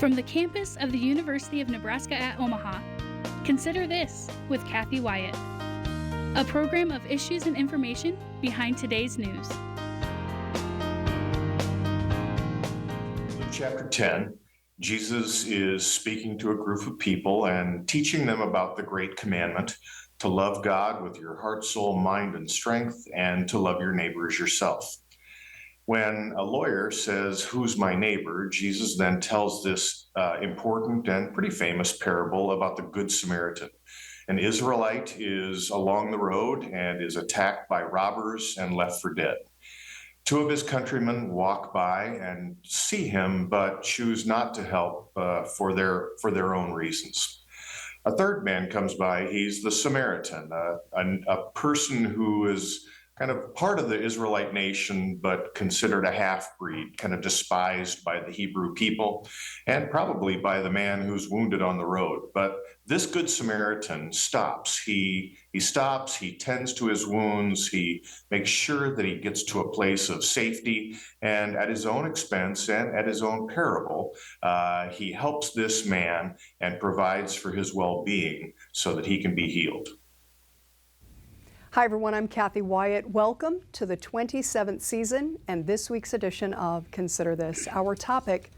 From the campus of the University of Nebraska at Omaha, Consider This with Kathy Wyatt, a program of issues and information behind today's news. Luke chapter 10, Jesus is speaking to a group of people and teaching them about the great commandment to love God with your heart, soul, mind, and strength, and to love your neighbor as yourself. When a lawyer says, "Who's my neighbor?" Jesus then tells this important and pretty famous parable about the Good Samaritan. An Israelite is along the road and is attacked by robbers and left for dead. Two of his countrymen walk by and see him, but choose not to help for their own reasons. A third man comes by. He's the Samaritan, a person who is kind of part of the Israelite nation, but considered a half-breed, kind of despised by the Hebrew people, and probably by the man who's wounded on the road. But this Good Samaritan stops. He stops, he tends to his wounds, he makes sure that he gets to a place of safety, and at his own expense and at his own peril, he helps this man and provides for his well-being so that he can be healed. Hi everyone, I'm Kathy Wyatt. Welcome to the 27th season and this week's edition of Consider This. Our topic,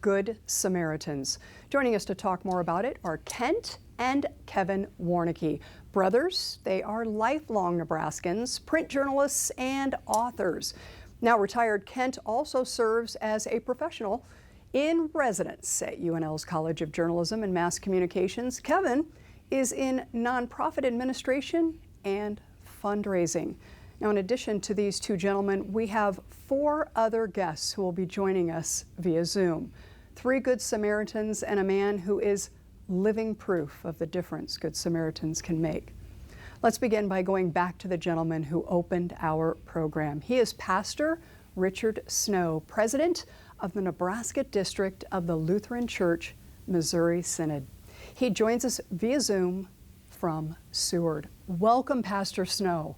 Good Samaritans. Joining us to talk more about it are Kent and Kevin Warneke. Brothers, they are lifelong Nebraskans, print journalists, and authors. Now retired, Kent also serves as a professional in residence at UNL's College of Journalism and Mass Communications. Kevin is in nonprofit administration and fundraising. Now, in addition to these two gentlemen, we have four other guests who will be joining us via Zoom. Three Good Samaritans and a man who is living proof of the difference Good Samaritans can make. Let's begin by going back to the gentleman who opened our program. He is Pastor Richard Snow, president of the Nebraska District of the Lutheran Church Missouri Synod. He joins us via Zoom from Seward. Welcome, Pastor Snow.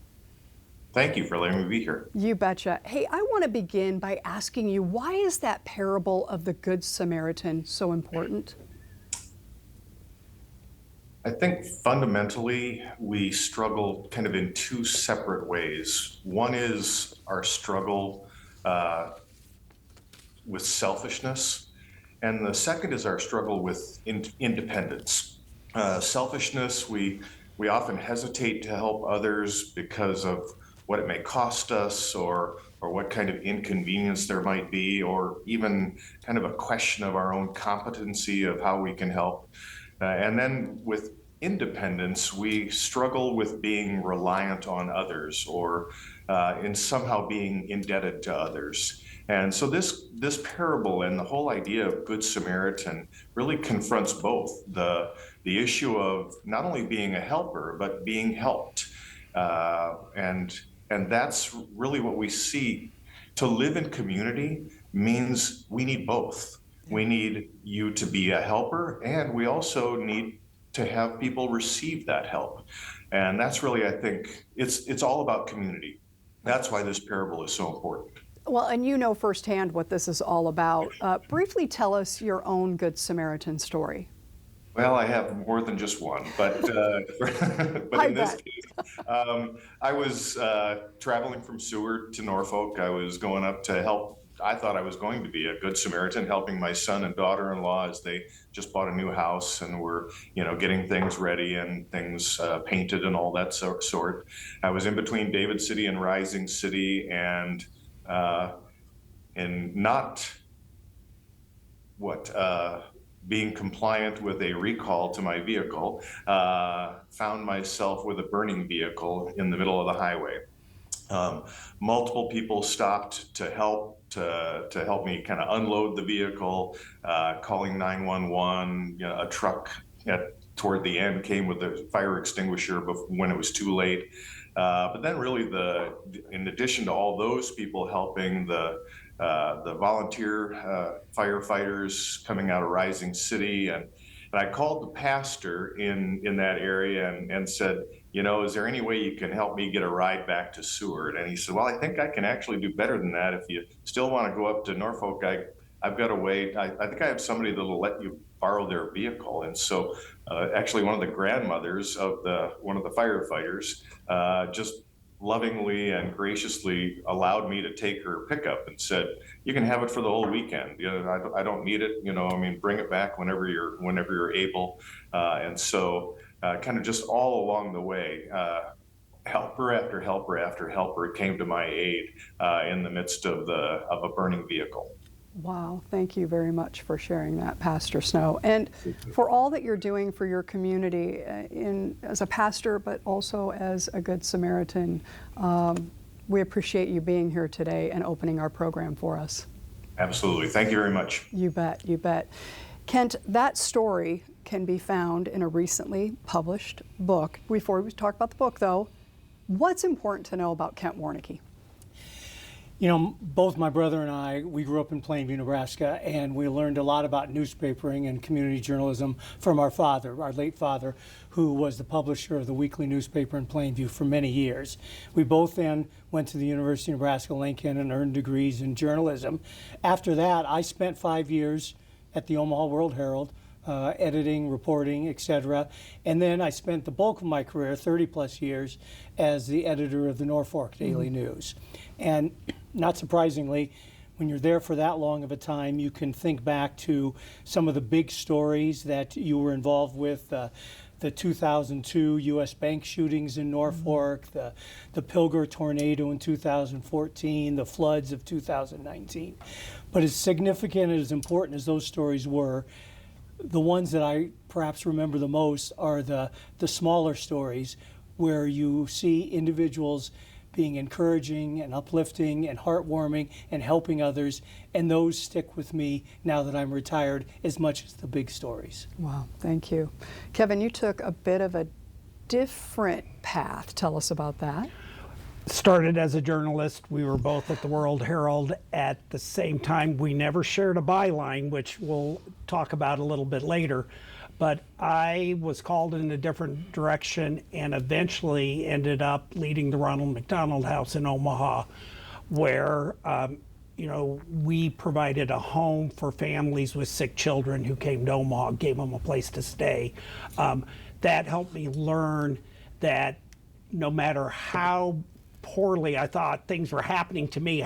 Thank you for letting me be here. You betcha. Hey, I want to begin by asking you, why is that parable of the Good Samaritan so important? I think fundamentally we struggle kind of in two separate ways. One is our struggle with selfishness, and the second is our struggle with independence. Selfishness, we often hesitate to help others because of what it may cost us or what kind of inconvenience there might be, or even kind of a question of our own competency of how we can help. And then with independence, we struggle with being reliant on others or in somehow being indebted to others. And so this parable and the whole idea of Good Samaritan really confronts both the issue of not only being a helper, but being helped. And that's really what we see. To live in community means we need both. We need you to be a helper, and we also need to have people receive that help. And that's really, I think, it's all about community. That's why this parable is so important. Well, and you know firsthand what this is all about. Briefly tell us your own Good Samaritan story. Well, I have more than just one, but in this case, I was traveling from Seward to Norfolk. I was going up to help. I thought I was going to be a Good Samaritan, helping my son and daughter-in-law as they just bought a new house and were, getting things ready and things painted and all that sort. I was in between David City and Rising City, and not being compliant with a recall to my vehicle, found myself with a burning vehicle in the middle of the highway. Multiple people stopped to help me kind of unload the vehicle, calling 911. A truck toward the end came with a fire extinguisher when it was too late. But then really in addition to all those people helping, the volunteer firefighters coming out of Rising City, and I called the pastor in that area and said, is there any way you can help me get a ride back to Seward? And he said, well, I think I can actually do better than that. If you still want to go up to Norfolk, I've got a way. I think I have somebody that'll let you borrow their vehicle. And so actually one of the grandmothers of one of the firefighters just lovingly and graciously allowed me to take her pickup and said, you can have it for the whole weekend. I don't need it. Bring it back whenever you're able. And so kind of just all along the way, helper after helper after helper came to my aid in the midst of a burning vehicle. Wow, thank you very much for sharing that, Pastor Snow, and for all that you're doing for your community as a pastor, but also as a Good Samaritan. We appreciate you being here today and opening our program for us. Absolutely. Thank you very much. You bet, you bet. Kent, that story can be found in a recently published book. Before we talk about the book, though, what's important to know about Kent Warnke? Both my brother and I, we grew up in Plainview, Nebraska, and we learned a lot about newspapering and community journalism from our father, our late father, who was the publisher of the weekly newspaper in Plainview for many years. We both then went to the University of Nebraska-Lincoln and earned degrees in journalism. After that, I spent 5 years at the Omaha World-Herald, editing, reporting, etc. And then I spent the bulk of my career, 30 plus years, as the editor of the Norfolk Daily News. And not surprisingly, when you're there for that long of a time, you can think back to some of the big stories that you were involved with, the 2002 U.S. bank shootings in Norfolk, the Pilger tornado in 2014, the floods of 2019. But as significant and as important as those stories were, the ones that I perhaps remember the most are the smaller stories where you see individuals being encouraging and uplifting and heartwarming and helping others, and those stick with me now that I'm retired as much as the big stories. Wow, thank you. Kevin, you took a bit of a different path. Tell us about that. Started as a journalist. We were both at the World Herald at the same time. We never shared a byline, which we'll talk about a little bit later. But I was called in a different direction and eventually ended up leading the Ronald McDonald House in Omaha, where we provided a home for families with sick children who came to Omaha, gave them a place to stay. That helped me learn that no matter how poorly I thought things were happening to me,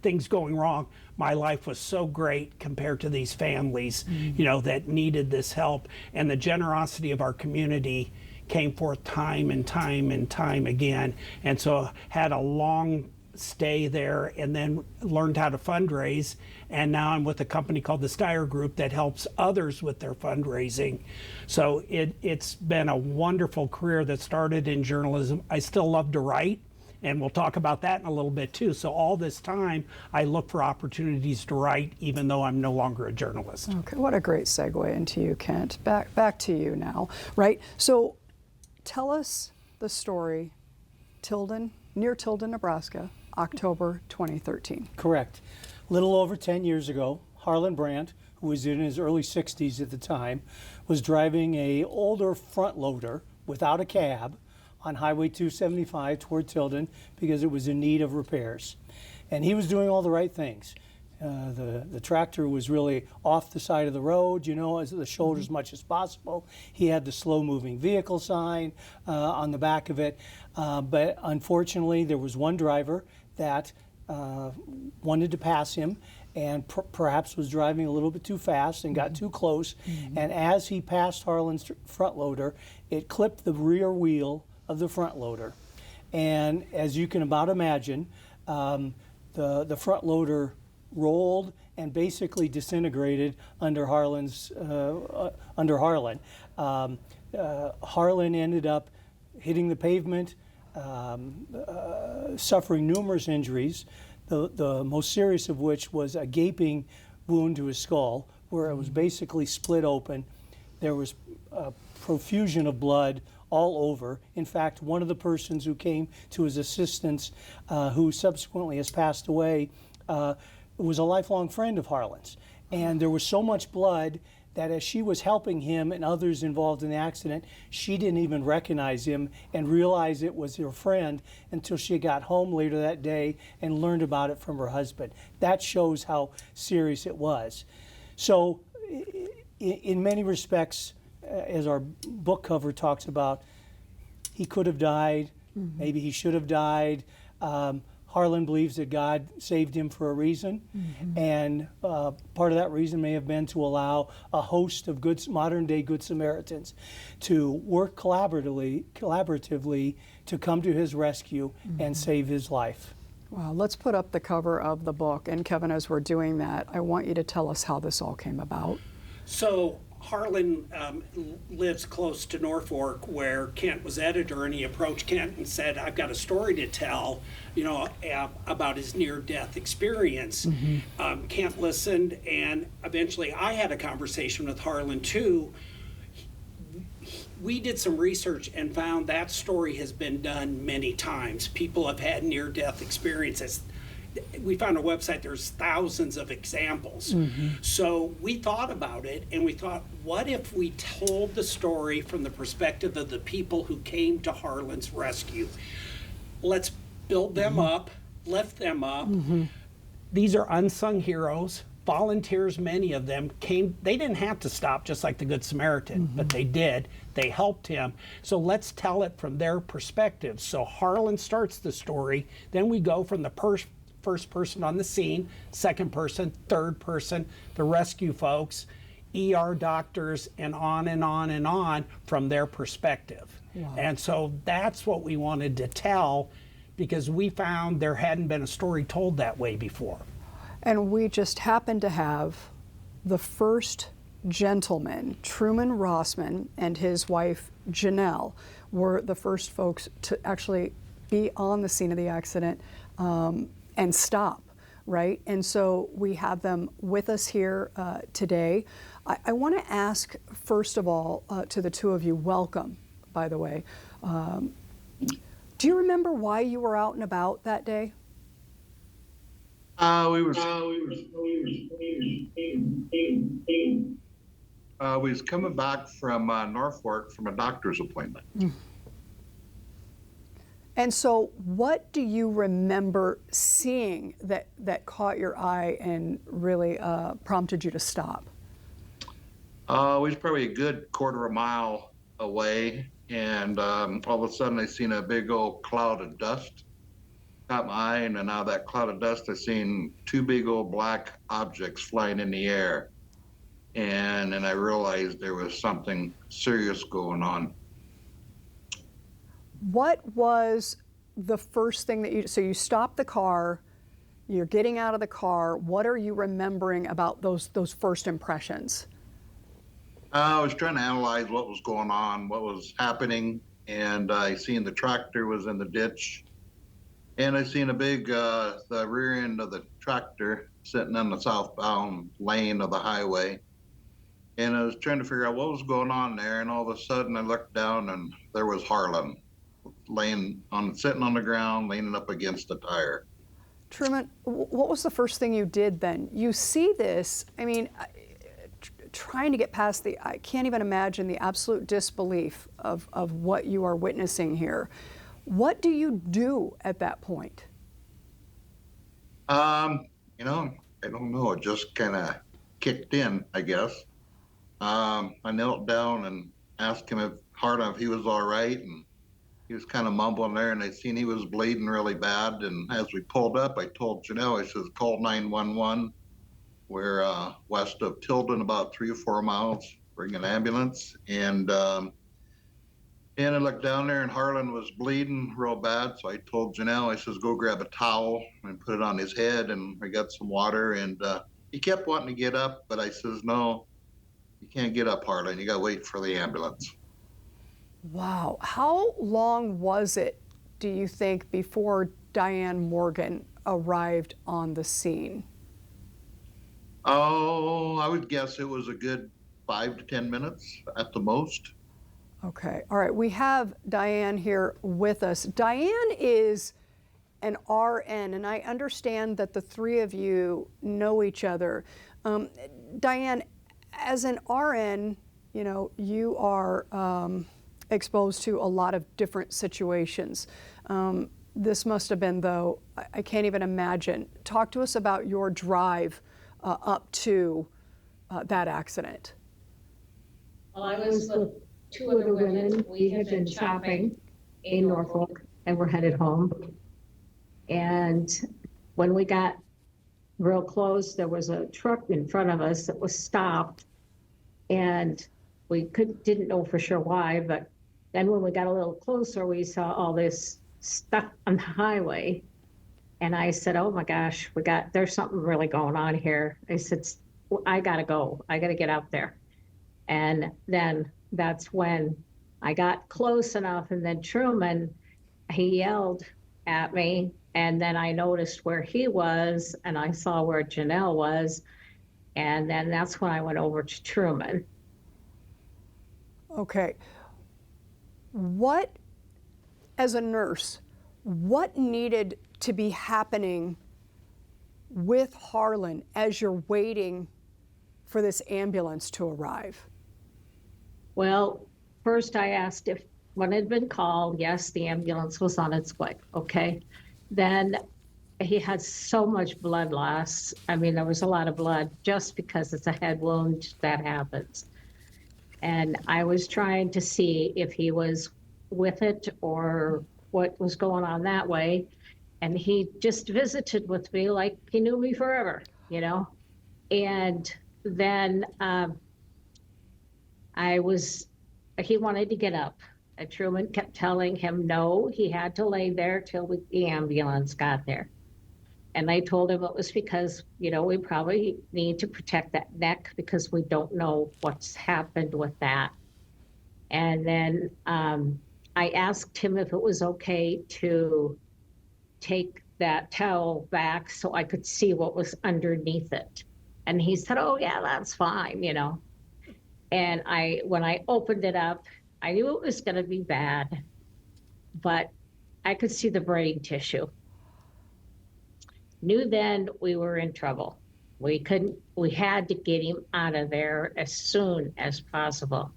things going wrong, my life was so great compared to these families, that needed this help. And the generosity of our community came forth time and time and time again. And so had a long stay there and then learned how to fundraise. And now I'm with a company called the Steyer Group that helps others with their fundraising. So it's been a wonderful career that started in journalism. I still love to write, and we'll talk about that in a little bit too. So all this time, I look for opportunities to write, even though I'm no longer a journalist. Okay, what a great segue into you, Kent. Back to you now, right? So tell us the story, near Tilden, Nebraska, October 2013. Correct. A little over 10 years ago, Harlan Brandt, who was in his early 60s at the time, was driving an older front loader without a cab on Highway 275 toward Tilden because it was in need of repairs. And he was doing all the right things. The tractor was really off the side of the road, as the shoulder as much as possible. He had the slow-moving vehicle sign on the back of it. But unfortunately, there was one driver that wanted to pass him and perhaps was driving a little bit too fast and got too close. And as he passed Harlan's front loader, it clipped the rear wheel of the front loader. And as you can about imagine, the front loader rolled and basically disintegrated under Harlan. Harlan ended up hitting the pavement, suffering numerous injuries, the most serious of which was a gaping wound to his skull, where it was basically split open. There was a profusion of blood all over. In fact, one of the persons who came to his assistance, who subsequently has passed away, was a lifelong friend of Harlan's. And there was so much blood that as she was helping him and others involved in the accident, she didn't even recognize him and realize it was her friend until she got home later that day and learned about it from her husband. That shows how serious it was. So in many respects, as our book cover talks about, he could have died, maybe he should have died. Harlan believes that God saved him for a reason, and part of that reason may have been to allow a host of modern-day Good Samaritans to work collaboratively to come to his rescue and save his life. Wow, let's put up the cover of the book. And Kevin, as we're doing that, I want you to tell us how this all came about. So Harlan lives close to Norfolk, where Kent was editor, and he approached Kent and said, "I've got a story to tell, about his near-death experience." Kent listened, and eventually I had a conversation with Harlan too. We did some research and found that story has been done many times. People have had near-death experiences. We found a website, there's thousands of examples. So we thought about it, and we thought, what if we told the story from the perspective of the people who came to Harlan's rescue? Let's build them up, lift them up. These are unsung heroes. Volunteers, many of them came. They didn't have to stop, just like the Good Samaritan, but they did. They helped him. So let's tell it from their perspective. So Harlan starts the story. Then we go from the first person on the scene, second person, third person, the rescue folks, ER doctors, and on and on and on from their perspective. Wow. And so that's what we wanted to tell, because we found there hadn't been a story told that way before. And we just happened to have the first gentleman, Truman Rossman, and his wife, Janelle, were the first folks to actually be on the scene of the accident and stop, right? And so we have them with us here today. I want to ask, first of all, to the two of you, welcome, by the way. Do you remember why you were out and about that day? We was coming back from Norfolk from a doctor's appointment. And so what do you remember seeing that caught your eye and really prompted you to stop? We was probably a good quarter of a mile away, and all of a sudden I seen a big old cloud of dust. Caught my eye, and out of that cloud of dust I seen two big old black objects flying in the air. And then I realized there was something serious going on. What was the first thing that so you stopped the car, you're getting out of the car, what are you remembering about those first impressions? I was trying to analyze what was going on, what was happening, and I seen the tractor was in the ditch. And I seen a big, the rear end of the tractor sitting on the southbound lane of the highway. And I was trying to figure out what was going on there. And all of a sudden I looked down and there was Harlan sitting on the ground, leaning up against a tire. Truman, what was the first thing you did then? You see this, I mean, trying to get past I can't even imagine the absolute disbelief of what you are witnessing here. What do you do at that point? I don't know. It just kind of kicked in, I guess. I knelt down and asked him if he was all right, and he was kind of mumbling there, and I seen he was bleeding really bad. And as we pulled up, I told Janelle, I says, call 911. We're west of Tilden, about 3 or 4 miles, bring an ambulance. And I looked down there, and Harlan was bleeding real bad. So I told Janelle, I says, go grab a towel and put it on his head. And I got some water, and he kept wanting to get up, but I says, no, you can't get up, Harlan. You got to wait for the ambulance. Wow. How long was it, do you think, before Diane Morgan arrived on the scene? Oh, I would guess it was a good 5 to 10 minutes at the most. Okay. All right. We have Diane here with us. Diane is an RN, and I understand that the three of you know each other. Diane, as an RN, you are exposed to a lot of different situations. This must have been, though, I can't even imagine. Talk to us about your drive up to that accident. Well, I was with two other women. We had been shopping in Norfolk and we're headed home. And when we got real close, there was a truck in front of us that was stopped. And we didn't know for sure why, but then when we got a little closer, we saw all this stuff on the highway. And I said, oh my gosh, there's something really going on here. I said, I gotta go. I gotta get out there. And then that's when I got close enough, and then Truman, he yelled at me, and then I noticed where he was, and I saw where Janelle was, and then that's when I went over to Truman. Okay. As a nurse, what needed to be happening with Harlan as you're waiting for this ambulance to arrive? Well, first I asked if one had been called. Yes, the ambulance was on its way. Okay. Then he had so much blood loss. I mean, there was a lot of blood just because it's a head wound that happens. And I was trying to see if he was with it or what was going on that way. And he just visited with me like he knew me forever, And then he wanted to get up. And Truman kept telling him no, he had to lay there till the ambulance got there. And I told him it was because, we probably need to protect that neck because we don't know what's happened with that. And then I asked him if it was okay to take that towel back so I could see what was underneath it. And he said, oh yeah, that's fine, And when I opened it up, I knew it was gonna be bad, but I could see the brain tissue. Knew then we were in trouble. We had to get him out of there as soon as possible.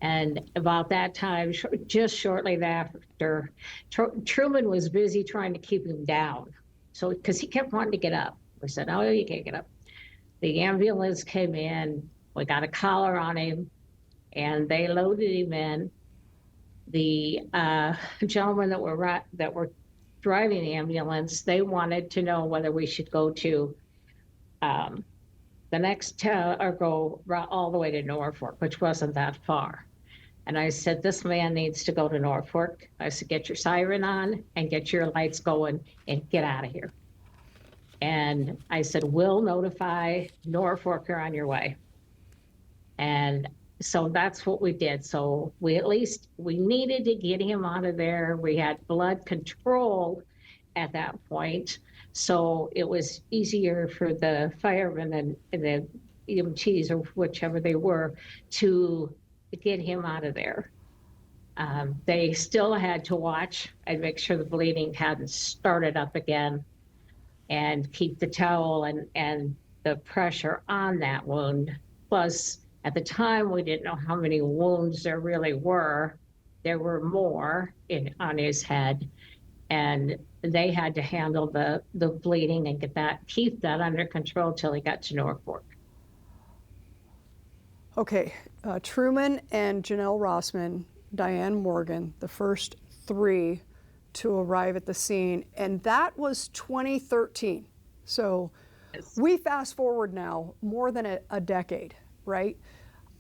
And about that time, just shortly after, Truman was busy trying to keep him down. So, because he kept wanting to get up. We said, oh, you can't get up. The ambulance came in, we got a collar on him, and they loaded him in. The gentlemen that were driving the ambulance, they wanted to know whether we should go to the next town or go all the way to Norfolk, which wasn't that far. And I said, this man needs to go to Norfolk. I said, get your siren on and get your lights going and get out of here. And I said, we'll notify Norfolk you're on your way. And so that's what we did. So we needed to get him out of there. We had blood control at that point. So it was easier for the firemen and the EMTs or whichever they were to get him out of there. They still had to watch and make sure the bleeding hadn't started up again and keep the towel and the pressure on that wound. Plus, at the time, we didn't know how many wounds there really were. There were more on his head, and they had to handle the bleeding and keep that under control till he got to Norfolk. Okay, Truman and Janelle Rossman, Diane Morgan, the first three to arrive at the scene, and that was 2013. So we fast forward now more than a decade, right?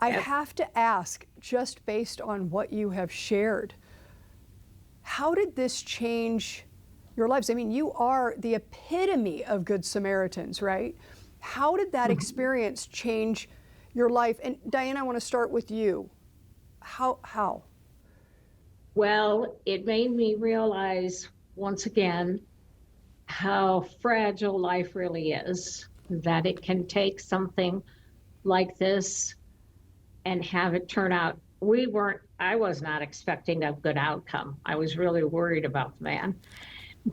I have to ask, just based on what you have shared, how did this change your lives? I mean, you are the epitome of Good Samaritans, right? How did that experience change your life? And Diane, I want to start with you. How? Well, it made me realize once again how fragile life really is, that it can take something like this and have it turn out. I was not expecting a good outcome. I was really worried about the man.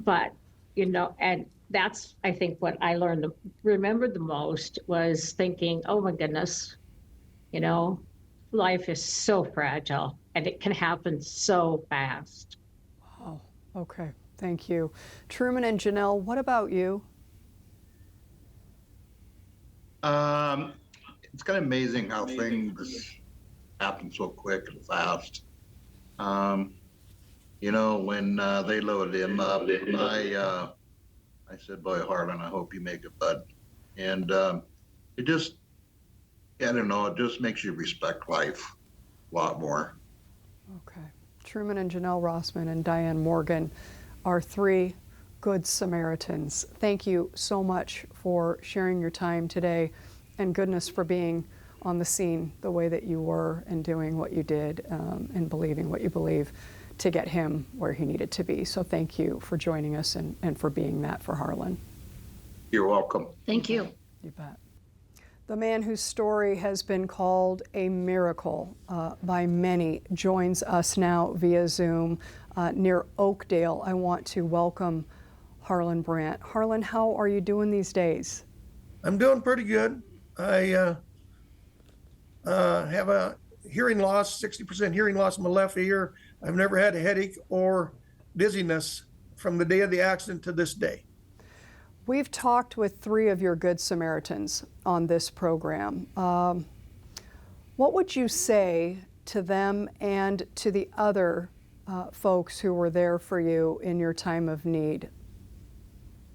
But, and that's, I think, what I remembered the most was thinking, oh my goodness, You know, life is so fragile and it can happen so fast. Oh, okay. Thank you. Truman and Janelle, what about you? It's kind of amazing how things happen so quick and fast. You know, when they loaded him up, I said, boy, Harlan, I hope you make it, bud. And it just, I don't know, it just makes you respect life a lot more. Okay. Truman and Janelle Rossman and Diane Morgan are 3 Good Samaritans. Thank you so much for sharing your time today, and goodness for being on the scene the way that you were and doing what you did and believing what you believe to get him where he needed to be. So thank you for joining us and for being that for Harlan. You're welcome. Thank you. You bet. The man whose story has been called a miracle by many joins us now via Zoom near Oakdale. I want to welcome Harlan Brandt. Harlan, how are you doing these days? I'm doing pretty good. I have a hearing loss, 60% hearing loss in my left ear. I've never had a headache or dizziness from the day of the accident to this day. We've talked with 3 of your Good Samaritans on this program. What would you say to them and to the other folks who were there for you in your time of need?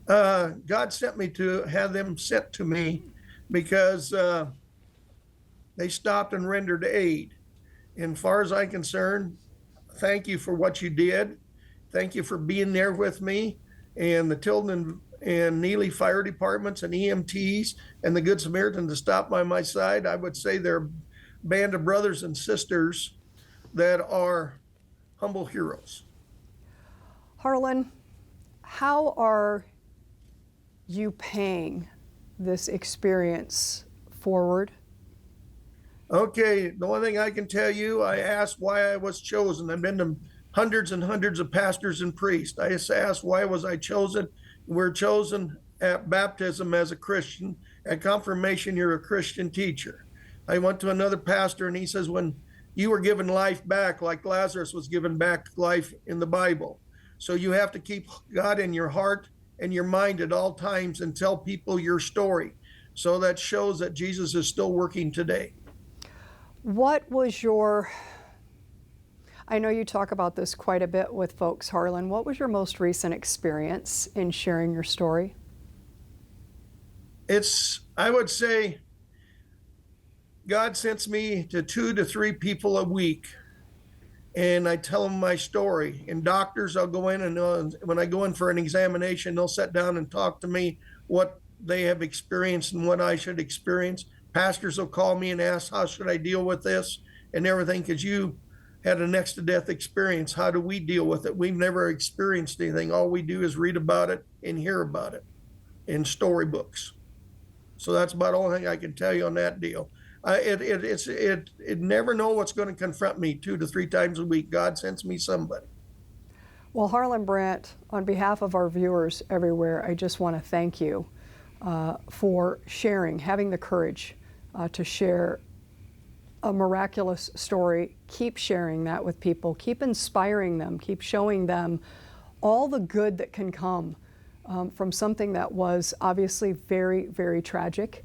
God sent me to have them sent to me because they stopped and rendered aid. And as far as I'm concerned, thank you for what you did. Thank you for being there with me, and the Tilden and Neely fire departments and EMTs and the Good Samaritans to stop by my side. I would say they're a band of brothers and sisters that are humble heroes. Harlan, how are you paying this experience forward? Okay, the one thing I can tell you, I asked why I was chosen. I've been to hundreds and hundreds of pastors and priests. I just asked, why was I chosen? We're chosen at baptism as a Christian. At confirmation, you're a Christian teacher. I went to another pastor and he says, when you were given life back, like Lazarus was given back life in the Bible. So you have to keep God in your heart and your mind at all times and tell people your story. So that shows that Jesus is still working today. What was your, I know you talk about this quite a bit with folks, Harlan. What was your most recent experience in sharing your story? I would say, God sends me to 2 to 3 people a week, and I tell them my story. And doctors, I'll go in, and when I go in for an examination, they'll sit down and talk to me what they have experienced and what I should experience. Pastors will call me and ask, how should I deal with this and everything? Because you had a next to death experience. How do we deal with it? We've never experienced anything. All we do is read about it and hear about it in storybooks. So that's about all I can tell you on that deal. It never know what's going to confront me 2 to 3 times a week. God sends me somebody. Well, Harlan Brandt, on behalf of our viewers everywhere, I just want to thank you for sharing, having the courage to share a miraculous story. Keep sharing that with people. Keep inspiring them. Keep showing them all the good that can come from something that was obviously very, very tragic.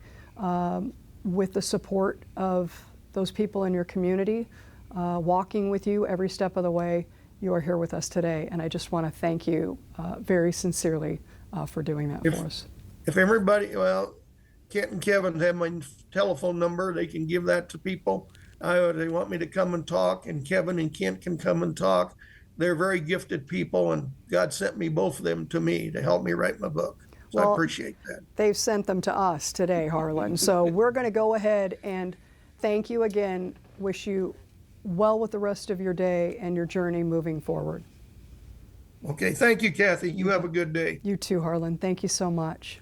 With the support of those people in your community, walking with you every step of the way, you are here with us today. And I just want to thank you very sincerely for doing that for us. If everybody, well, Kent and Kevin have my telephone number. They can give that to people. They want me to come and talk, and Kevin and Kent can come and talk. They're very gifted people, and God sent me both of them to me to help me write my book. So Well, I appreciate that. They've sent them to us today, Harlan. So we're going to go ahead and thank you again. Wish you well with the rest of your day and your journey moving forward. Okay, thank you, Kathy. You have a good day. You too, Harlan. Thank you so much.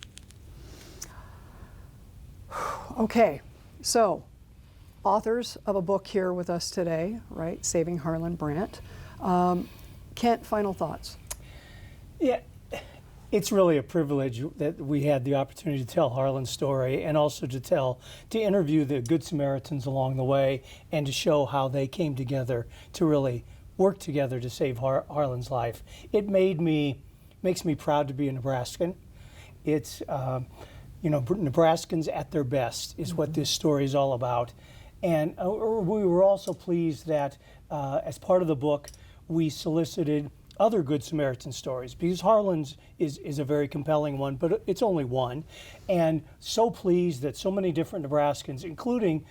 Okay, so authors of a book here with us today, right? Saving Harlan Brandt. Kent, final thoughts. Yeah, It's really a privilege that we had the opportunity to tell Harlan's story, and also to interview the Good Samaritans along the way, and to show how they came together to really work together to save Harlan's life. It makes me proud to be a Nebraskan. It's, Nebraskans at their best is what this story is all about. And we were also pleased that as part of the book, we solicited other Good Samaritan stories, because Harlan's is a very compelling one, but it's only one. And so pleased that so many different Nebraskans, including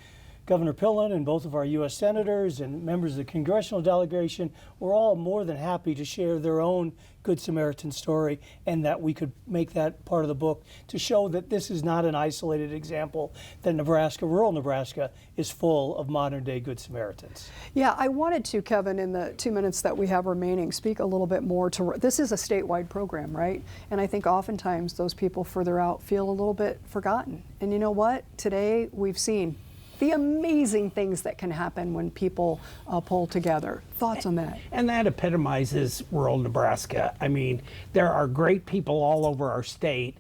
Governor Pillen and both of our U.S. senators and members of the congressional delegation, were all more than happy to share their own Good Samaritan story, and that we could make that part of the book to show that this is not an isolated example, that Nebraska, rural Nebraska, is full of modern day Good Samaritans. Yeah, I wanted to, Kevin, in the 2 minutes that we have remaining, speak a little bit more to, this is a statewide program, right? And I think oftentimes those people further out feel a little bit forgotten. And you know what? Today we've seen the amazing things that can happen when people pull together. Thoughts on that? And that epitomizes rural Nebraska. I mean, there are great people all over our state,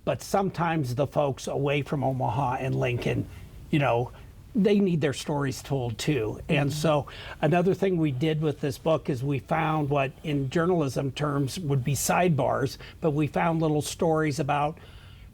but sometimes the folks away from Omaha and Lincoln, they need their stories told too. And so another thing we did with this book is we found what in journalism terms would be sidebars, but we found little stories about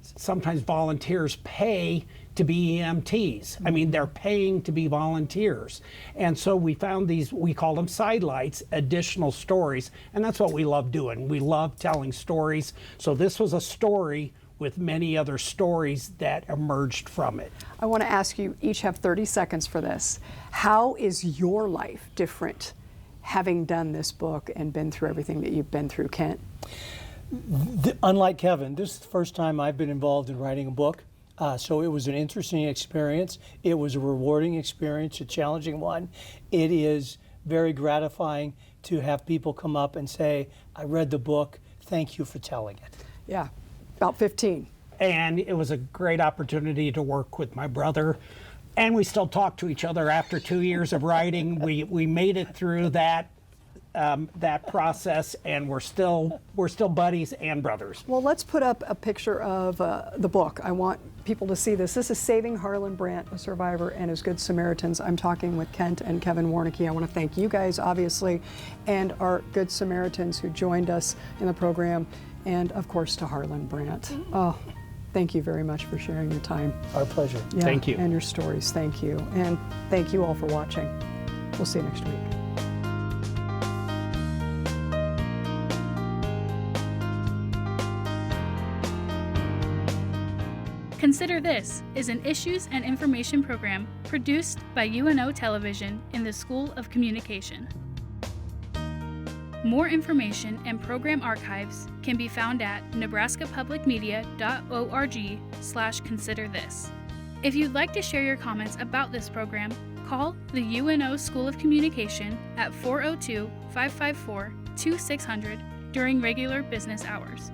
sometimes volunteers pay to be EMTs. I mean, they're paying to be volunteers. And so we found these, we call them sidelights, additional stories, and that's what we love doing. We love telling stories. So this was a story with many other stories that emerged from it. I want to ask you, each have 30 seconds for this. How is your life different having done this book and been through everything that you've been through, Kent? Unlike Kevin, this is the first time I've been involved in writing a book. So it was an interesting experience. It was a rewarding experience, a challenging one. It is very gratifying to have people come up and say, I read the book, thank you for telling it. Yeah, about 15. And it was a great opportunity to work with my brother. And we still talk to each other after 2 years of writing. We made it through that process, and we're still buddies and brothers. Well, let's put up a picture of the book. I want people to see this. This is Saving Harlan Brandt, a Survivor, and His Good Samaritans. I'm talking with Kent and Kevin Warnicki. I want to thank you guys, obviously, and our Good Samaritans who joined us in the program, and of course to Harlan Brandt. Oh, thank you very much for sharing your time. Our pleasure. Yeah, thank you. And your stories. Thank you. And thank you all for watching. We'll see you next week. Consider This is an issues and information program produced by UNO Television in the School of Communication. More information and program archives can be found at nebraskapublicmedia.org/considerthis. If you'd like to share your comments about this program, call the UNO School of Communication at 402-554-2600 during regular business hours.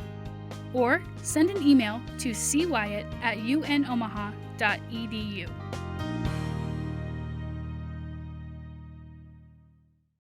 Or send an email to cwyatt@unomaha.edu.